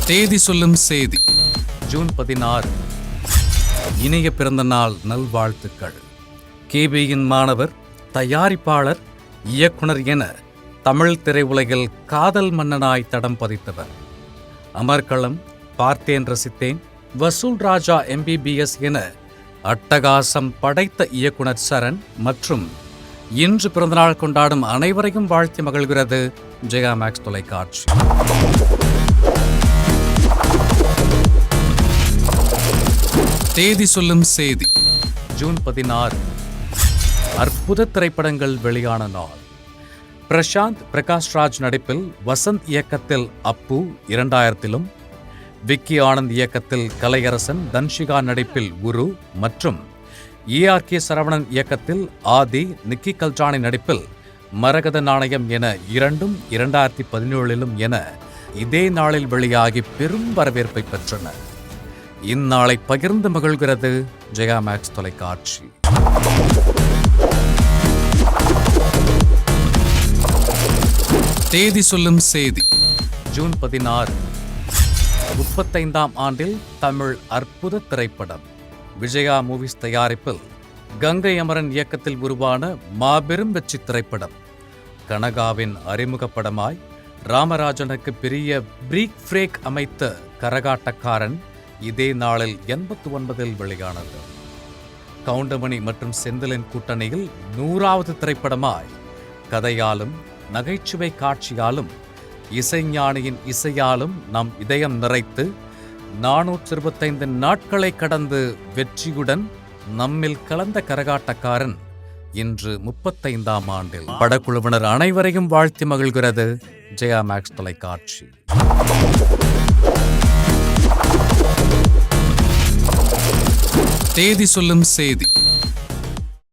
தேதி சொல்லும் செய்தி ஜூன் 16. இனிய பிறந்த நாள் நல்வாழ்த்துக்கள். கேபியின் மாணவர், தயாரிப்பாளர், இயக்குனர் என தமிழ் திரையுலகில் காதல் மன்னனாய் தடம் பதித்தவர். அமர்களம், பார்த்தேன் ரசித்தேன், வசூல் ராஜா, MBBS என அட்டகாசம் படைத்த இயக்குனர் சரண் மற்றும் இன்று பிறந்தநாள் கொண்டாடும் அனைவரையும் வாழ்த்தி மகிழ்கிறது ஜெயா மேக்ஸ் தொலைக்காட்சி. தேதி சொல்லும் செய்தி ஜூன் 16. அற்புத திரைப்படங்கள் வெளியான நாள். பிரசாந்த் பிரகாஷ்ராஜ் நடிப்பில் வசந்த் இயக்கத்தில் அப்பு 2000-லும், விக்கி ஆனந்த் இயக்கத்தில் கலையரசன், தன்ஷிகா நடிப்பில் குரு மற்றும் ERK சரவணன் இயக்கத்தில் ஆதி, நிக்கி கல்ஜானி நடிப்பில் மரகத நாணயம் என இரண்டும் 2017-லும் என இதே நாளில் வெளியாகி பெரும் வரவேற்பை பெற்றன. இந்நாளை பகிர்ந்து மகிழ்கிறது ஜெயா மேக்ஸ் தொலைக்காட்சி. தேதி சொல்லும் செய்தி ஜூன் 16. 35ஆம் ஆண்டில் தமிழ் அற்புத திரைப்படம். விஜயா மூவிஸ் தயாரிப்பில் கங்கை அமரன் இயக்கத்தில் உருவான மாபெரும் வெற்றி திரைப்படம். கனகாவின் அறிமுக படமாய் ராமராஜனுக்கு பெரிய பிரேக் ஃப்ரேக் அமைத்த கரகாட்டக்காரன் இதே நாளில் 89-ல் வெளியானது. கவுண்டமணி மற்றும் செந்திலின் கூட்டணியில் 100வது திரைப்படமாய் கதையாலும் நகைச்சுவை காட்சியாலும் இசைஞானியின் இசையாலும் நம் இதயம் நிறைத்து 425 நாட்களை கடந்து வெற்றியுடன் நம்மில் கலந்த கரகாட்டக்காரன் இன்று 35ஆம் ஆண்டில் படக்குழுவினர் அனைவரையும் வாழ்த்தி மகிழ்கிறது ஜெயா மேக்ஸ் தொலைக்காட்சி. தேதி சொல்லும் செய்தி